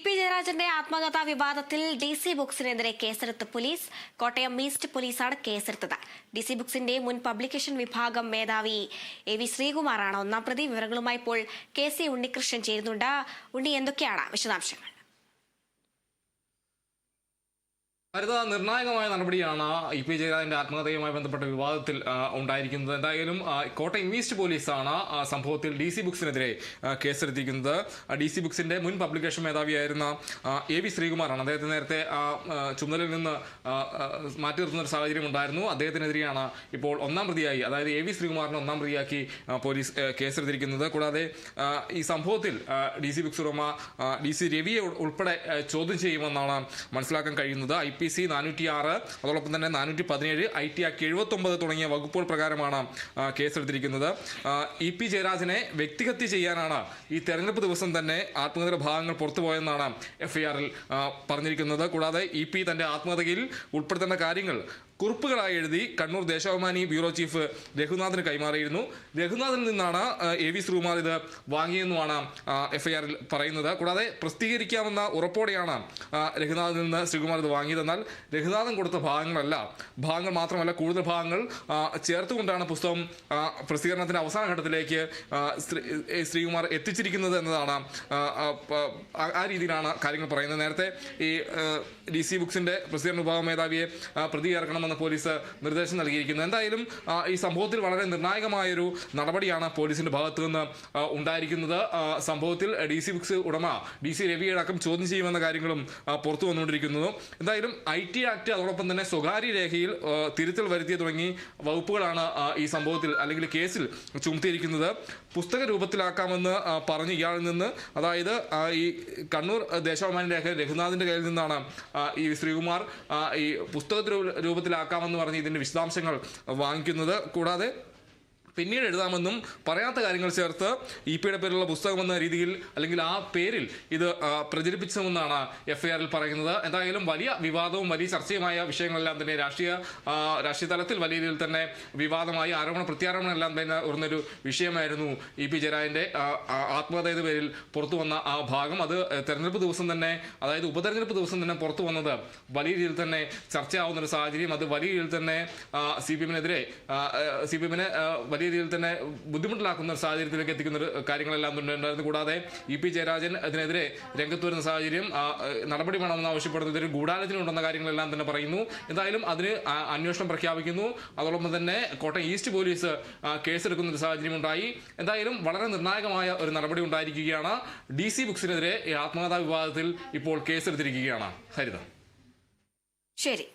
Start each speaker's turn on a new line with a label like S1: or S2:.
S1: P ജയരാജന്റെ ആത്മകഥാ വിവാദത്തിൽ DC ബുക്സിനെതിരെ കേസെടുത്ത പോലീസ്. കോട്ടയം ഈസ്റ്റ് പോലീസാണ് കേസെടുത്തത്. DC ബുക്സിന്റെ മുൻ പബ്ലിക്കേഷൻ വിഭാഗം മേധാവി AV ശ്രീകുമാറാണ് ഒന്നാം പ്രതി. വിവരങ്ങളുമായി ഇപ്പോൾ KC ഉണ്ണികൃഷ്ണൻ ചേരുന്നുണ്ട്. ഉണ്ണി, എന്തൊക്കെയാണ് വിശദാംശങ്ങൾ?
S2: നിർണായകമായ നടപടിയാണ് പി ജയരാജന്റെ ആത്മകഥയുമായി ബന്ധപ്പെട്ട വിവാദത്തിൽ ഉണ്ടായിരിക്കുന്നത്. എന്തായാലും കോട്ടയം ഈസ്റ്റ് പോലീസാണ് സംഭവത്തിൽ DC ബുക്സിനെതിരെ കേസെടുത്തിരിക്കുന്നത്. DC ബുക്സിന്റെ മുൻ പബ്ലിക്കേഷൻ മേധാവിയായിരുന്ന AV ശ്രീകുമാറാണ്. അദ്ദേഹത്തെ നേരത്തെ ചുമതലയിൽ നിന്ന് മാറ്റി നിർത്തുന്ന ഒരു സാഹചര്യം ഉണ്ടായിരുന്നു. അദ്ദേഹത്തിനെതിരെയാണ് ഇപ്പോൾ ഒന്നാം പ്രതിയായി, അതായത് AV ശ്രീകുമാറിനെ ഒന്നാം പ്രതിയാക്കി പോലീസ് കേസെടുത്തിരിക്കുന്നത്. കൂടാതെ ഈ സംഭവത്തിൽ DC ബുക്സ് ഉടമ DC രവിയെ ഉൾപ്പെടെ ചോദ്യം ചെയ്യുമെന്നാണ് മനസ്സിലാക്കാൻ കഴിയുന്നത്. IPC 406, അതോടൊപ്പം തന്നെ 417, IT Act 79 തുടങ്ങിയ വകുപ്പുകൾ പ്രകാരമാണ് കേസെടുത്തിരിക്കുന്നത്. പി ജയരാജനെ വ്യക്തിഹത്യ ചെയ്യാനാണ് ഈ തെരഞ്ഞെടുപ്പ് ദിവസം തന്നെ ആത്മകഥയുടെ ഭാഗങ്ങൾ പുറത്തുപോയെന്നാണ് FIR-ൽ പറഞ്ഞിരിക്കുന്നത്. കൂടാതെ പി തന്റെ ആത്മകഥയിൽ ഉൾപ്പെടുത്തേണ്ട കാര്യങ്ങൾ കുറിപ്പുകളായി എഴുതി കണ്ണൂർ ദേശാഭിമാനി ബ്യൂറോ ചീഫ് രഘുനാഥിന് കൈമാറിയിരുന്നു. രഘുനാഥിൽ നിന്നാണ് AV ശ്രീകുമാർ ഇത് വാങ്ങിയെന്നുമാണ് FIR-ൽ പറയുന്നത്. കൂടാതെ പ്രസിദ്ധീകരിക്കാമെന്ന ഉറപ്പോടെയാണ് രഘുനാഥിൽ നിന്ന് ശ്രീകുമാർ ഇത് വാങ്ങിയതെന്നാൽ രഘുനാഥൻ കൊടുത്ത ഭാഗങ്ങൾ മാത്രമല്ല കൂടുതൽ ഭാഗങ്ങൾ ചേർത്തുകൊണ്ടാണ് പുസ്തകം പ്രസിദ്ധീകരണത്തിന്റെ അവസാന ഘട്ടത്തിലേക്ക് ശ്രീകുമാർ എത്തിച്ചിരിക്കുന്നത് എന്നതാണ്, ആ രീതിയിലാണ് കാര്യങ്ങൾ പറയുന്നത്. നേരത്തെ ഈ DC ബുക്സിന്റെ പ്രസിദ്ധീകരണ വിഭാഗം മേധാവിയെ പ്രതി ചേർക്കണമെന്ന് പോലീസ് നിർദ്ദേശം നൽകിയിരിക്കുന്നത്. എന്തായാലും ഈ സംഭവത്തിൽ വളരെ നിർണായകമായൊരു നടപടിയാണ് പോലീസിന്റെ ഭാഗത്തു നിന്ന് ഉണ്ടായിരിക്കുന്നത്. സംഭവത്തിൽ DC ബുക്സ് ഉടമ DC രവിയെ അടക്കം ചോദ്യം ചെയ്യുമെന്ന കാര്യങ്ങളും പുറത്തു വന്നുകൊണ്ടിരിക്കുന്നു. എന്തായാലും IT Act അതോടൊപ്പം തന്നെ സ്വകാര്യ രേഖയിൽ തിരുത്തൽ വരുത്തിയ തുടങ്ങി വകുപ്പുകളാണ് ഈ സംഭവത്തിൽ അല്ലെങ്കിൽ കേസിൽ ചുമത്തിയിരിക്കുന്നത്. പുസ്തക രൂപത്തിലാക്കാമെന്ന് പറഞ്ഞ് ഇയാളിൽ നിന്ന്, അതായത് ഈ കണ്ണൂർ ദേശാഭിമാനി രേഖ രഘുനാഥിന്റെ കയ്യിൽ നിന്നാണ് ഈ ശ്രീകുമാർ ഈ പുസ്തക രൂപത്തിലാക്കാമെന്ന് പറഞ്ഞ് ഇതിന്റെ വിശദാംശങ്ങൾ വാങ്ങിക്കുന്നത്. കൂടാതെ പിന്നീട് എഴുതാമെന്നും പറയാത്ത കാര്യങ്ങൾ ചേർത്ത് പിയുടെ പേരിലുള്ള പുസ്തകം എന്ന രീതിയിൽ അല്ലെങ്കിൽ ആ പേരിൽ ഇത് പ്രചരിപ്പിച്ചതെന്നാണ് FIR-ൽ പറയുന്നത്. എന്തായാലും വലിയ വിവാദവും വലിയ ചർച്ചയുമായ വിഷയങ്ങളെല്ലാം തന്നെ രാഷ്ട്രീയ തലത്തിൽ വലിയ രീതിയിൽ തന്നെ വിവാദമായി ആരോപണ പ്രത്യാരോപണം എല്ലാം തന്നെ ഉയർന്നൊരു വിഷയമായിരുന്നു പി ജയരാജന്റെ ആത്മകഥയുടെ പേരിൽ പുറത്തു വന്ന ആ ഭാഗം. അത് തെരഞ്ഞെടുപ്പ് ദിവസം തന്നെ, അതായത് ഉപതെരഞ്ഞെടുപ്പ് ദിവസം തന്നെ പുറത്തു വന്നത് വലിയ രീതിയിൽ തന്നെ ചർച്ചയാവുന്ന ഒരു സാഹചര്യം. അത് വലിയ രീതിയിൽ തന്നെ CPM-നെ വലിയ രീതിയിൽ തന്നെ ബുദ്ധിമുട്ടിലാക്കുന്ന ഒരു സാഹചര്യത്തിലേക്ക് എത്തിക്കുന്ന ഒരു കാര്യങ്ങളെല്ലാം ഉണ്ടായിരുന്നു. കൂടാതെ പി ജയരാജൻ അതിനെതിരെ രംഗത്ത് വരുന്ന സാഹചര്യം, നടപടി വേണമെന്ന് ആവശ്യപ്പെടുന്നതിന് ഗൂഢാലോചനയുണ്ടെന്ന കാര്യങ്ങളെല്ലാം തന്നെ പറയുന്നു. എന്തായാലും അതിന് അന്വേഷണം പ്രഖ്യാപിക്കുന്നു. അതോടൊപ്പം തന്നെ കോട്ടയം ഈസ്റ്റ് പോലീസ് കേസെടുക്കുന്ന ഒരു സാഹചര്യം ഉണ്ടായി. എന്തായാലും വളരെ നിർണായകമായ ഒരു നടപടി ഉണ്ടായിരിക്കുകയാണ്. DC ബുക്സിനെതിരെ ഈ ആത്മകഥാ വിവാദത്തിൽ ഇപ്പോൾ കേസെടുത്തിരിക്കുകയാണ്. ഹരിത.
S1: ശരി.